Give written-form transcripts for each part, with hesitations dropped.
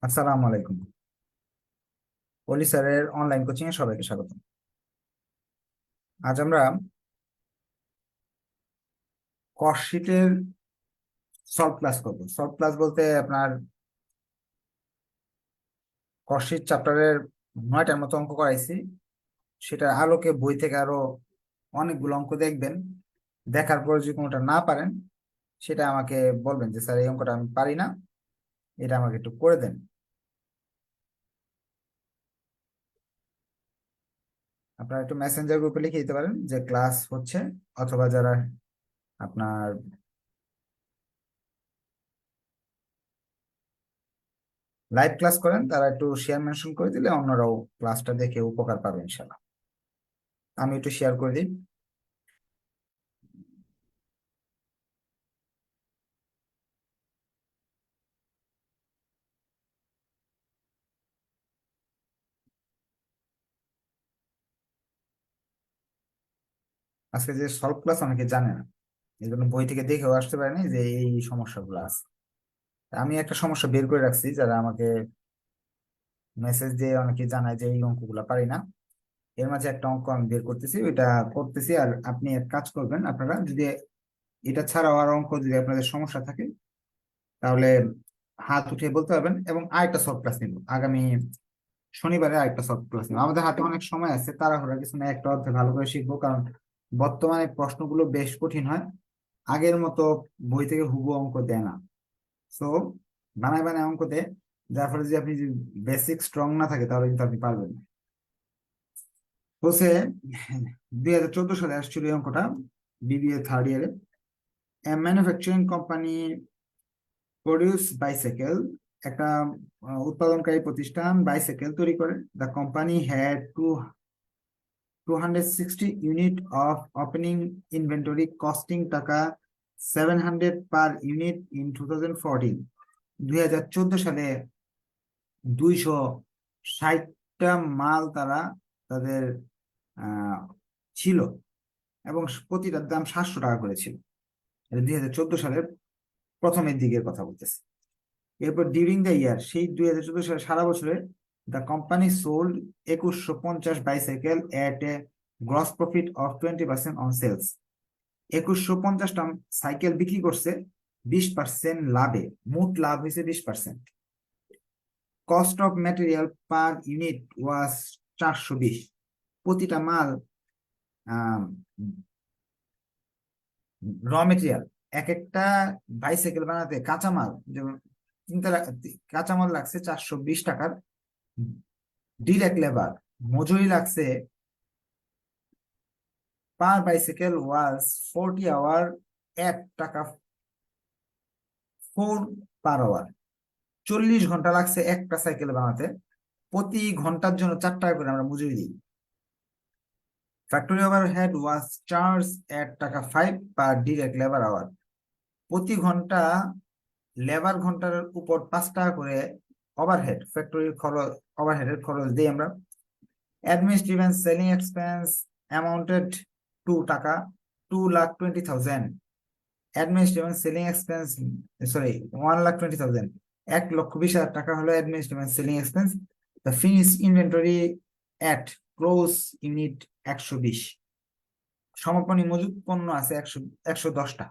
আসসালামু আলাইকুম। পলি স্যারের অনলাইন কোচিং এ সবাইকে স্বাগত। আজ আমরা কস্টশিটের সলভ ক্লাস করব। সলভ ক্লাস বলতে আপনার কস্টশিট চ্যাপ্টারের 9টার মতো অঙ্ক করাইছি। সেটার আলোকে বই থেকে আরো অনেকগুলো অঙ্ক দেখবেন। দেখার পর যদি কোনোটা না পারেন সেটা আমাকে বলবেন যে স্যার এই অঙ্কটা আমি পারি না, এটা আমাকে একটু করে দেন। আপনারা একটু মেসেঞ্জার গ্রুপে লিখে দিতে পারেন যে ক্লাস হচ্ছে, অথবা যারা আপনার লাইভ ক্লাস করেন তারা একটু শেয়ার মেনশন করে দিলে অন্যরাও ক্লাসটা দেখে উপকার পাবে ইনশাল্লাহ। আমি একটু শেয়ার করে দিই। আজকে যে সলভ ক্লাস অনেকে জানে না, এই জন্য বই থেকে দেখেও আসতে পারেনি যে এই সমস্যাগুলো আছে। তা আমি একটা সমস্যা বের করে রাখছি, যারা আমাকে মেসেজ দিয়ে অনেকে জানায় যে এই অঙ্কগুলো পারি না। এর মাঝে একটা অঙ্ক আমি বের করতেছি, ওইটা করতেছি। আর আপনি এক কাজ করবেন, আপনারা যদি এটা ছাড়াও আর অঙ্ক যদি আপনাদের সমস্যা থাকে তাহলে হাত উঠিয়ে বলতে পারবেন, এবং আরেকটা সলভ ক্লাস নিব আগামী শনিবারে। আরেকটা সলভ ক্লাস নিব, আমাদের হাতে অনেক সময় আছে, তাড়াহুড়া কিছু না, একটা অর্থে ভালো করে শিখবো। কারণ বর্তমানে প্রশ্নগুলো বেশ কঠিন হয়, আগের মতো বই থেকে হুবহু অঙ্ক দেয় না। সো বানায় বানায় অঙ্ক দেয়, যার ফলে যদি আপনি বেসিক স্ট্রং না থাকে তাহলে কিন্তু আপনি পারবেন না। বলছে 2014 সালে আসছিল এই অঙ্কটা, বিবিএ থার্ড ইয়ারে। ম্যানুফ্যাকচারিং কোম্পানি প্রডিউস বাইসাইকেল, একটা উৎপাদনকারী প্রতিষ্ঠান বাইসাইকেল তৈরি করে। The company had 260 unit of opening inventory costing টাকা 700 পার ইউনিট ইন 2014। 2014 সালে 260টা মাল তারা তাদের আহ, ছিল, এবং প্রতিটার দাম 700 টাকা করে ছিল। এটা 2014 সালের প্রথমের দিকের কথা বলতেছে। এরপর ডিউরিং দ্য ইয়ার, সেই 2014 সালে সারা বছরে the company sold 2150 bicycle at a gross profit of 20% on sales. 2150টা সাইকেল বিক্রি করছে 20% লাভে, মোট লাভ হয়েছে 20%। Cost of material per unit was 420। প্রতিটা মাল, র মেটেরিয়াল, এক একটা বাইসাইকেল বানাতে কাঁচামাল, যেমন কিনতে কাঁচামাল লাগছে 420 টাকার। ডিরেক্ট লেবার, মজুরি লাগছে পার বাইসাইকেল ওয়াজ 40 আওয়ার, 1 টাকা 4 পার আওয়ার। 40 ঘন্টা লাগছে একটা সাইকেল বানাতে, প্রতি ঘন্টার জন্য 4 টাকা করে আমরা মজুরি দিই। ফ্যাক্টরি ওভারহেড ওয়াজ চার্জ 1 টাকা 5 পার ডিরেক্ট লেবার আওয়ার। প্রতি ঘন্টা লেবার ঘন্টার উপর 5 টাকা করে ওভারহেড, ফ্যাক্টরির খরচ, ওভারহেডের খরচ দিই আমরা। Administrative and selling expense amounted to taka 2,20,000। Administrative and selling expense, sorry, 1,20,000, 1,20,000 taka হলো administrative and selling expense. The finish inventory at close unit 120। সমাপনী মজুত পণ্য আছে 110টা।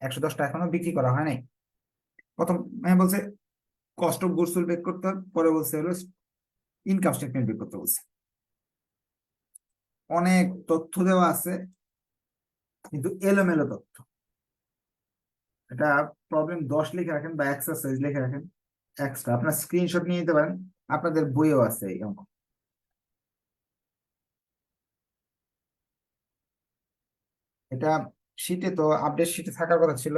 110টা এখনো বিক্রি করা হয় নাই। প্রথম বলছে কস্ট অফ গুডস বের করতে হবে, পরে বলছে হলো ইনকাম স্টেটমেন্ট বের করতে বলছে। অনেক তথ্য দেওয়া আছে কিন্তু এলোমেলো তথ্য। এটা প্রবলেম 10 লিখে রাখেন বা এক্সারসাইজ লিখে রাখেন এক্সট্রা, আপনার স্ক্রিনশট নিয়ে নিতে পারেন, আপনাদের বইও আছে এই অঙ্ক। এটা শীটে তো, আপডেট শীটে থাকার কথা ছিল।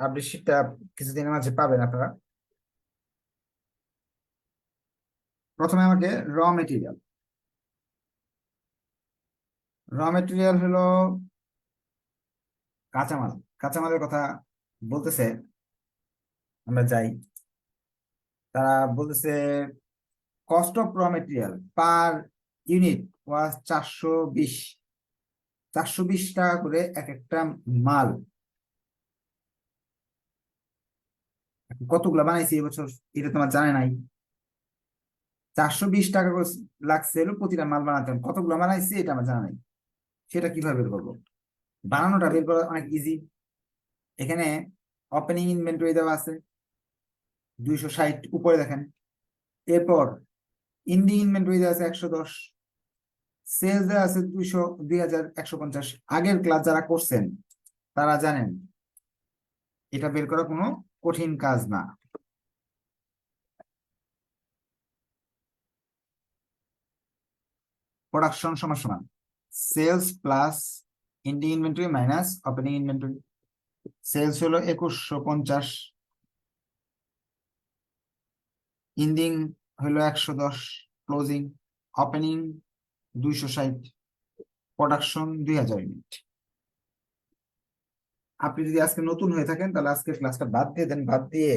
আপডেট শীটটা কিছুদিনের মাঝে পাবেন আপনারা। প্রথমে আমাকে র মেটেরিয়াল হলো কাঁচামাল। কাঁচামালের কথা বলতেছে, আমরা যাই। তারা বলতেছে cost of raw material per unit was 420। 420 টাকা করে এক একটা মাল। কতগুলা বানাইছি এবছর এটা তোমার জানা নাই। 420 টাকা লাগছে হলো প্রতিটা মাল বানাতে, কতগুলো বানাইছি এটা আমার জানা নেই। সেটা কিভাবে বের করবো? বানানোটা বের করা অনেক ইজি। এখানে ওপেনিং ইনভেন্টরি দেওয়া আছে 260, উপরে দেখেন। এরপর ইন্ডিং ইনভেন্টরি দেওয়া আছে 110, সেলস দেওয়া আছে 2150। আগের ক্লাস যারা করছেন তারা জানেন এটা বের করা কোনো কঠিন কাজ না। প্রোডাকশন সমান সমান sales plus ending inventory minus opening inventory. Sales হলো 2150, ইন্ডিং হলো 110, ক্লোজিং ওপেনিং 260, প্রোডাকশন 2000 ইউনিট। আপনি যদি আজকে নতুন হয়ে থাকেন তাহলে আজকে ক্লাসটা বাদ দিয়ে দেন, বাদ দিয়ে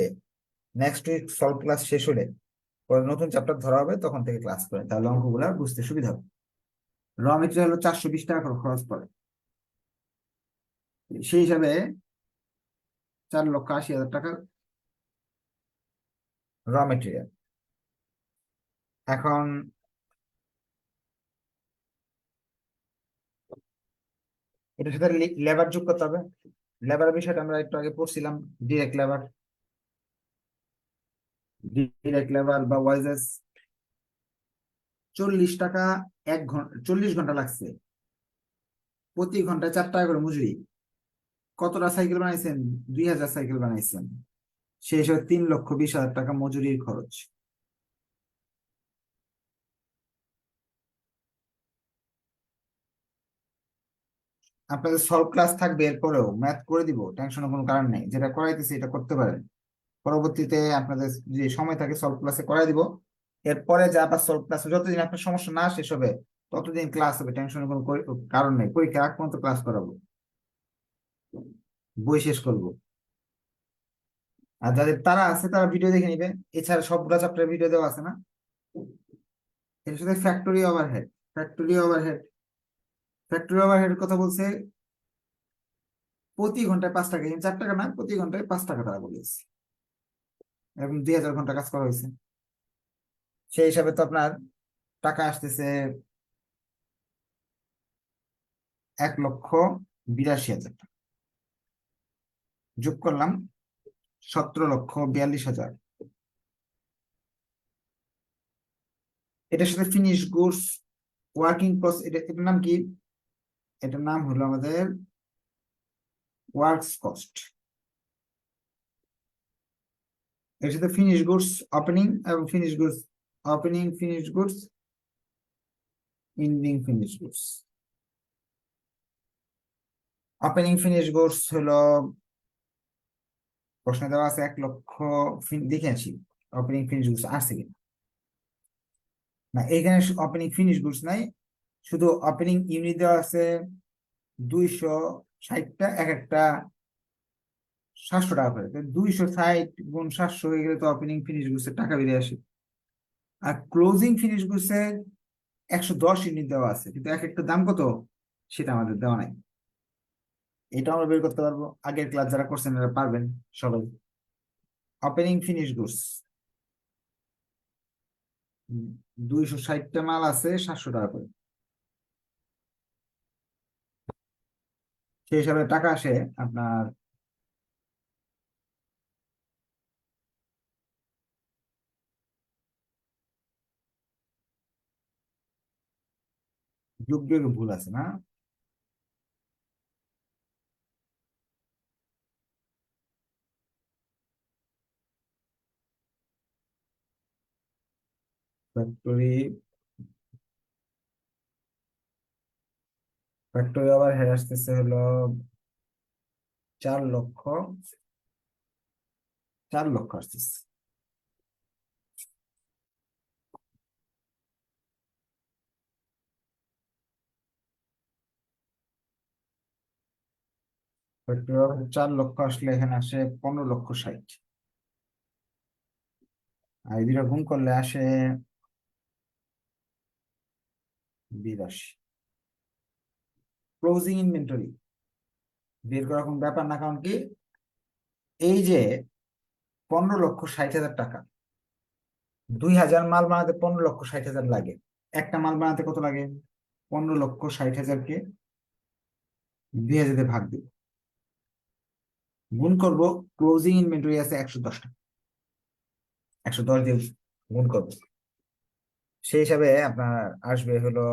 নেক্সট উইক সলভ ক্লাস শেষ হলে পরে নতুন চ্যাপ্টার ধরা হবে, তখন থেকে ক্লাস করেন, তাহলে অঙ্কগুলো বুঝতে সুবিধা হবে। র মেটেরিয়াল হলো 420 টাকা করে খরচ পড়ে, সেই হিসাবে 4,80,000 টাকা র মেটেরিয়াল। এখন এটার সাথে লেবার যোগ করতে হবে। লেবার বিষয়টা আমরা একটু আগে পড়ছিলাম, ডিরেক্ট লেবার। ডিরেক্ট লেবার বা ওয়াইজেস 40 টাকা 1 ঘন্টা, 40 ঘন্টা লাগছে, প্রতি ঘন্টায় 4 টাকা করে মজুরি। কতটা সাইকেল বানাইছেন? 2000 সাইকেল বানাইছেন, সেই হিসাবে 3,20,000 টাকা মজুরির খরচ। আপনাদের সলভ ক্লাস থাকবে, এরপরেও ম্যাথ করে দিব, টেনশনের কোনো কারণ নেই। যেটা করাইতেছি এটা করতে পারেন, পরবর্তীতে আপনাদের যে সময় থাকে সলভ ক্লাসে করাই দিব। এরপরে যা আবার সলভ ক্লাসে যতদিন আপনার সমস্যা না শেষ হবে ততদিন ক্লাস হবে, টেনশনের কোনো কারণ নেই। পরীক্ষা আগ পর্যন্ত ক্লাস করাবো, বই শেষ করব। আর যাদের তারা আছে তারা ভিডিও দেখে নিবে। এছাড়া সবগুলো চ্যাপ্টার ভিডিও দেওয়া আছে না। এর সাথে factory overhead, factory overhead, factory overhead কথা বলছে প্রতি ঘন্টায় 5 টাকা, 4 টাকা না, প্রতি ঘন্টায় 5 টাকা তারা বলেছে। এরকম 2000 ঘন্টা কাজ করা হয়েছে, সেই হিসাবে তো আপনার টাকা আসতেছে 1,82,000 টাকা। যোগ করলাম 17,42,000। এটার সাথে ফিনিশ গুডস, ওয়ার্কিং প্রসেস, এটার নাম কি? এটার নাম হলো আমাদের ওয়ার্কস কস্ট। এর সাথে ফিনিশ গুডস ওপেনিং এবং finish goods, opening finish goods, ending finish goods. Opening finish goods হলো প্রশ্নে দেওয়া আছে 1,00,000। দেখে আছি ওপেনিং ফিনিশ গুডস আছে কিনা। না, এখানে ওপেনিং ফিনিশ গুডস নাই, শুধু ওপেনিং ইউনিট দেওয়া আছে 260টা, এক একটা 700 টাকা করে। 260 × 700 হয়ে গেলে তো ওপেনিং ফিনিশ গুডস এর টাকা বেরিয়ে আসে। আর ক্লোজিং ফিনিশ গুডস এর 110 ইউনিট দেওয়া আছে, কিন্তু এক একটা দাম কত সেটা আমাদের দেওয়া নাই। এটা আমরা বের করতে পারবো, আগের ক্লাস যারা করছেন এরা পারবেন সবাই। ওপেনিং ফিনিশ গুডস 260টা মাল আছে 700 টাকা করে, সেই হিসাবে টাকা আসে আপনার যোগ বিয়োগে ভুল আছে না। ফ্যাক্টরি, ফ্যাক্টরি আবার হেড আসতেছে হলো 4,00,000, 4,00,000 আসতেছে। ফ্যাক্টরি আবার 4,00,000 আসলে এখানে আসে 15,60,000, আর এই দুটা গুণ করলে আসে 82। ক্লোজিং ইনভেন্টরি বের করা কোনো ব্যাপার না, কারণ কি এই যে 15,60,000 টাকা 2000 মাল বানাতে 15,60,000 লাগে। একটা মাল বানাতে কত লাগে? 15,60,000 কে 2000 দিয়ে ভাগ দিব, গুণ করব। ক্লোজিং ইনভেন্টরি আছে 110টা, 110 দিয়ে গুণ করবো। সেই হিসাবে আপনার আসবে হলো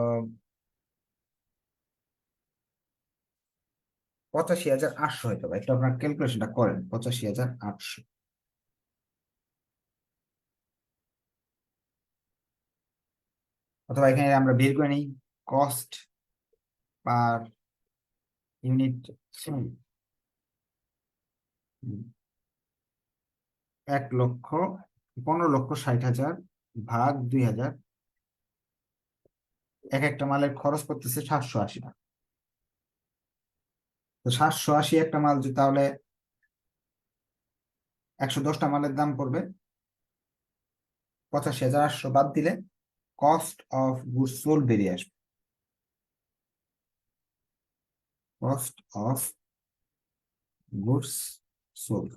85,800 হয়তো বা, একটু আপনার ক্যালকুলেশনটা করেন, 85,800। অথবা এখানে আমরা বের করে নিই কস্ট পার ইউনিট, 1,00,000, 15,60,000 ভাগ 2000, এক একটা মালের খরচ পড়তেছে 780 টাকা। তো 780 একটা মাল তাহলে 110টা মালের দাম পড়বে 85,800, বাদ দিলে কস্ট অফ গুডস সোল্ড বেরিয়ে আসবে। কস্ট অফ গুডস সোল্ড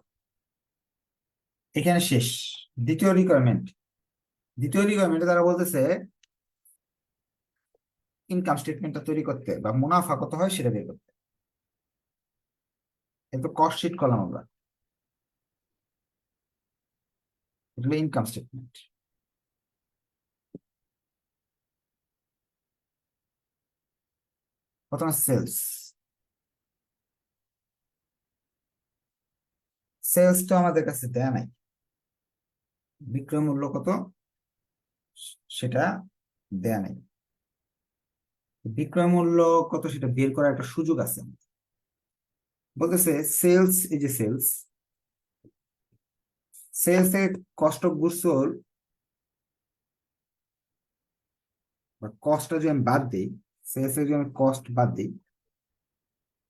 এখানে শেষ। দ্বিতীয় রিকোয়ারমেন্ট, দ্বিতীয় রিকোয়ারমেন্টে তারা বলতেছে ইনকাম স্টেটমেন্টটা তৈরি করতে বা মুনাফা কত হয় সেটা বের করতে। এতো কস্ট শিট করলাম আমরা, এগুলো ইনকাম স্টেটমেন্ট। প্রথমে সেলস, সেলস তো আমাদের কাছে দেয়া নাই, বিক্রয় মূল্য কত সেটা দেয়া নাই। বিক্রয় মূল্য কত সেটা বের করার একটা সুযোগ আছে। বলতেছে সেলস, এই যে সেলস, সেলস থেকে কস্ট অফ গুডস সোল্ড বা কস্টটা যদি আমি বাদ দিই, সেলস থেকে যদি আমি কস্ট বাদ দিই,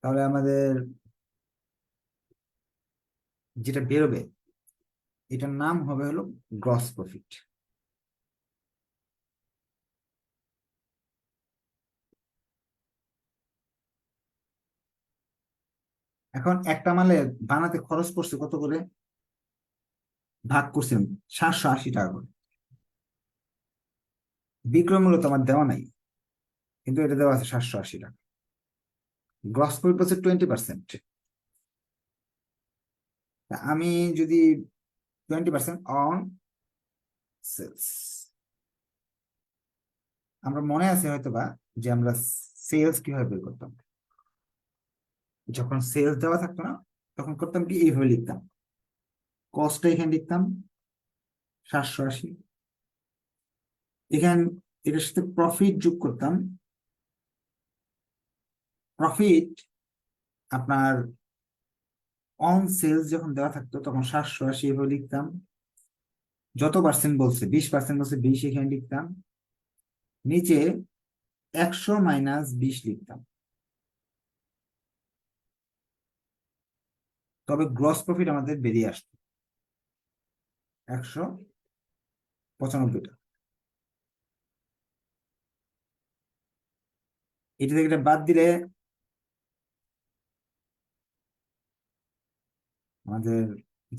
তাহলে আমাদের যেটা বেরোবে এটার নাম হবে হলো গ্রস প্রফিট। এখন একটা মালে বানাতে খরচ পড়ছে কত করে, ভাগ করছিলাম 780 টাকা করে। বিক্রয় মূল্য তো আমার দেওয়া নাই, কিন্তু এটা দেওয়া আছে 780 টাকা। গ্রস প্রফিট হচ্ছে 20%। আমি যদি 20% অন সেলস, আমরা মনে আছে হয়তোবা যে আমরা সেলস কিভাবে বের করতাম। যখন সেলস দেওয়া থাকতো না, তখন করতাম কি, এইভাবে লিখতাম, কস্টটা এখানে লিখতাম 780, এখানে এটার সাথে প্রফিট যোগ করতাম। প্রফিট আপনার অন সেলস যখন দেওয়া থাকতো তখন 780 এভাবে লিখতাম। যত পার্সেন্ট বলছে, 20% বলছে, 20 এখানে লিখতাম। নিচে 100 - 20 লিখতাম। তবে গ্রস প্রফিট আমাদের বেরিয়ে আসতো 195 টাকা। এটা থেকে এটা বাদ দিলে আমাদের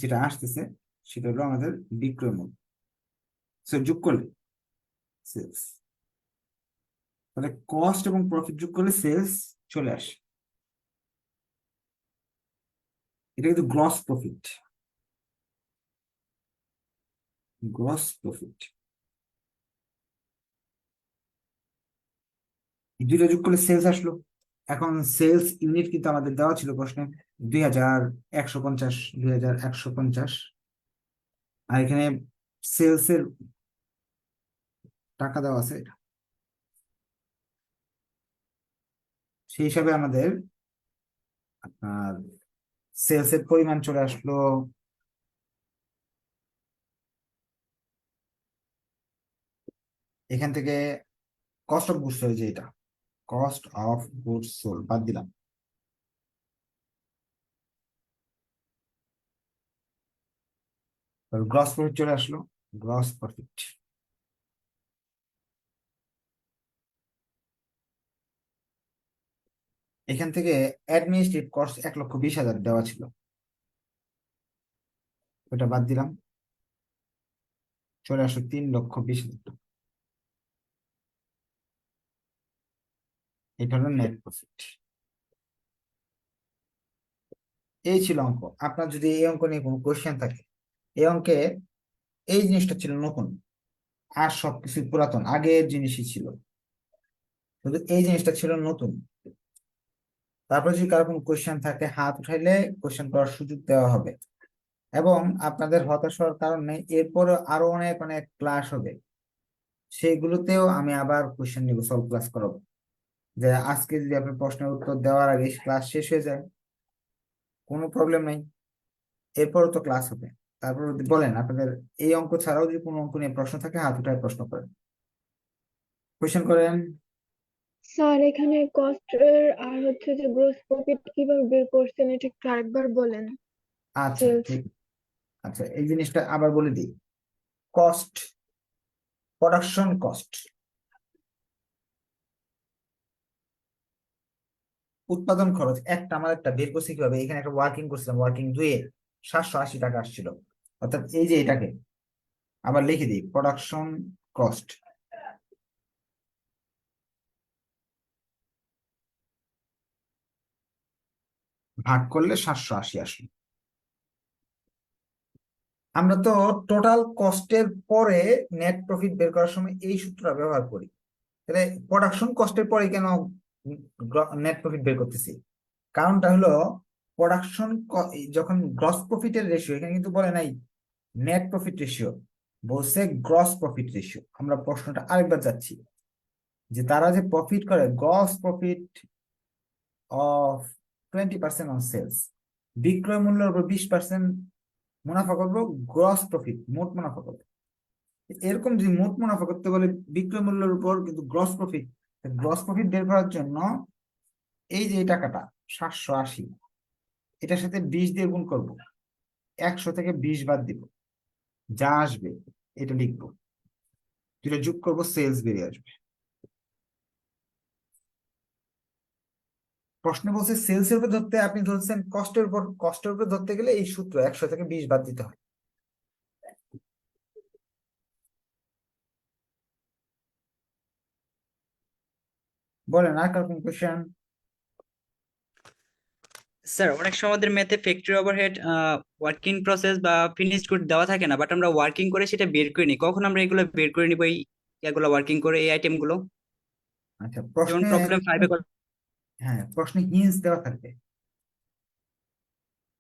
যেটা আসতেছে সেটা হলো আমাদের বিক্রয় মূল্য। যোগ করলে সেলস, তাহলে কস্ট এবং প্রফিট যোগ করলে সেলস চলে আসে। এটা কিন্তু গ্রস প্রফিট, গ্রস প্রফিট। দুইটা যোগ করলে সেলস আসলো। এখন সেলস ইউনিট কিন্তু আমাদের দেওয়া ছিল প্রশ্নে 2150, 2150। আর এখানে সেলস এর টাকা দেওয়া আছে, সেই হিসাবে আমাদের আপনার সেলস এর পরিমাণ চলে আসলো এখান থেকে। কস্ট অফ গুডস সোল্ড, যে এটা কস্ট অফ গুডস সোল্ড বাদ দিলাম, গ্রস প্রফিট চলে আসলো। গ্রস প্রফিট, এখান থেকে অ্যাডমিনিস্ট্রেটিভ কস্ট 1,20,000 দেওয়া ছিল, ওটা বাদ দিলাম। চলে আসো 3,20,000 টাকা। এটা হলো নেট প্রফিট। এই ছিল অঙ্ক। আপনার যদি এই অঙ্ক নিয়ে কোনো কোয়েশ্চেন থাকে, এই অঙ্কে এই জিনিসটা ছিল নতুন, আর সবকিছু পুরাতন আগের জিনিসই ছিল, শুধু এই জিনিসটা ছিল নতুন। তারপর যদি কারো কোনো কোয়েশ্চেন থাকে হাত উঠাইলে কোয়েশ্চেন করার সুযোগ দেওয়া হবে। এবং আপনাদের হতাশ হওয়ার কারণ নেই, এরপরে আরো অনেক অনেক ক্লাস হবে, সেগুলোতেও আমি আবার কোয়েশ্চেন নিব, সলভ ক্লাস করাবো। যে আজকে যদি আপনার প্রশ্নের উত্তর দেওয়ার আগে ক্লাস শেষ হয়ে যায়, কোনো প্রবলেম নাই, এরপরও তো ক্লাস হবে। তারপর যদি বলেন আপনাদের এই অঙ্ক ছাড়াও যদি কোনো অঙ্ক নিয়ে প্রশ্ন থাকে হাত উঠায় প্রশ্ন করেন, কোয়েশ্চেন করেন। স্যার এখানে কস্ট এর আর হচ্ছে যে গ্রোস প্রফিট কিভাবে বের করছেন এটা একটু আরেকবার বলেন। আচ্ছা সেলস। ঠিক। আচ্ছা এই জিনিসটা আবার বলে দিই। কস্ট, প্রোডাকশন কস্ট, উৎপাদন খরচ একটা, আমার একটা বের করছি কিভাবে, এখানে একটা ওয়ার্কিং করছিলাম, ওয়ার্কিং 2 এ 780 টাকা আসছিল। অর্থাৎ এই যে এটাকে আবার লিখে দিই, প্রোডাকশন কস্ট ভাগ করলে 780 আসলো। আমরা তো টোটাল কস্টের পরে নেট প্রফিট বের করার সময় এই সূত্রটা ব্যবহার করি। তাহলে প্রোডাকশন কস্টের পরে কেন নেট প্রফিট বের করতেছি? কারণটা হলো প্রোডাকশন, যখন গ্রস প্রফিটের রেশিও, এখানে কিন্তু বলে নাই নেট প্রফিট রেশিও, বলছে গ্রস প্রফিট রেশিও। আমরা প্রশ্নটা আরেকবার যাচ্ছি, যে তারা যে প্রফিট করে, gross profit of 20% on sales, বিক্রয় মূল্যের উপর 20% মুনাফা করবো, গ্রস প্রফিট মোট মুনাফা করবো। এরকম যদি মোট মুনাফা করতে বলে বিক্রয় মূল্যের উপর কিন্তু গ্রস প্রফিট, গ্রস প্রফিট বের করার জন্য এই যে এই টাকাটা 780, এটার সাথে 20 দিয়ে গুণ করবো, 100 থেকে 20 বাদ দিব, যা আসবে এটা লিখবো, যেটা যোগ করবো সেলস বেরিয়ে আসবে। প্রশ্ন বলছে সেলস এর উপর ধরতে, আপনি ধরছেন কস্টের উপর, কস্টের উপর ধরতে গেলে এই সূত্র 100 থেকে 20 বাদ দিতে হয়। বলেন আর কার কোন কোয়েশ্চেন? স্যার অনেক সময় আমাদের ম্যাথে ফ্যাক্টরি ওভারহেড ওয়ার্কিং প্রসেস বা ফিনিশড গুড দেওয়া থাকে না, বাট আমরা ওয়ার্কিং করে সেটা বের করে নিই। কখন আমরা এগুলো বের করে নিব, এই এগুলো ওয়ার্কিং করে এই আইটেম গুলো? আচ্ছা যেমন প্রশ্নে, প্রবলেম 5-এ। হ্যাঁ প্রশ্নে হিন্স দেওয়া থাকবে,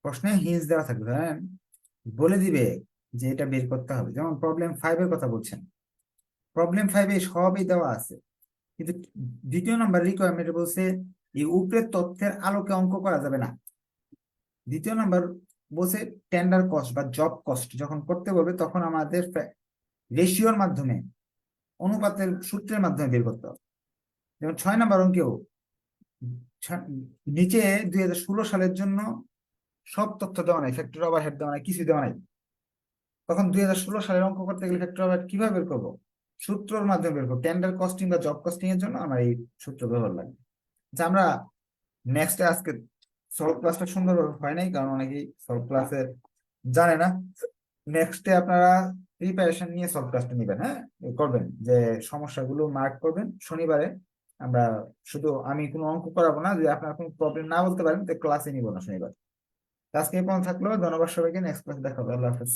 প্রশ্নে হিন্স দেওয়া থাকবে, ধরেন বলে দিবে যে এটা বের করতে হবে। যেমন প্রবলেম 5 এর কথা বলছেন, প্রবলেম 5-এ সবই দেওয়া আছে, কিন্তু 2য় নাম্বার রিকোয়ারমেন্ট বলছে এই উপরের তথ্যের আলোকে অঙ্ক করা যাবে না। 2য় নাম্বার বলছে টেন্ডার কস্ট বা জব কস্ট যখন করতে বলবে তখন আমাদের রেশিওর মাধ্যমে, অনুপাতের সূত্রের মাধ্যমে বের করতে হবে। যেমন 6 নাম্বার অঙ্কেও ছ- নিচে 2016 সালের জন্য সব তথ্য দেওয়া নাই, ফ্যাক্টরি ওভারহেড দেওয়া নাই, কিছু দেওয়া নাই। তখন 2016 সালের অঙ্ক করতে গেলে ফ্যাক্টরি ওভারহেড কিভাবে বের করবো? সূত্রের মাধ্যমে বের করবো। টেন্ডার কস্টিং বা জব কস্টিং এর জন্য আমার এই সূত্র ব্যবহার লাগবে। আচ্ছা আমরা নেক্সটে, আজকে সলভ ক্লাসটা সুন্দরভাবে হয় নাই কারণ অনেকেই সলভ ক্লাসে জানে না। নেক্সটে আপনারা প্রিপারেশন নিয়ে সলভ ক্লাসটা নিবেন, হ্যাঁ করবেন, যে সমস্যাগুলো মার্ক করবেন শনিবারে। আমরা শুধু আমি কোনো অঙ্ক করাবো না, যদি আপনার কোনো প্রবলেম না বলতে পারেন তো ক্লাসে নিব না শনিবার। তো আজকে এই পর্যন্ত থাকলো, ধন্যবাদ সবাইকে, নেক্সট ক্লাসে দেখা হবে, আল্লাহ হাফেজ।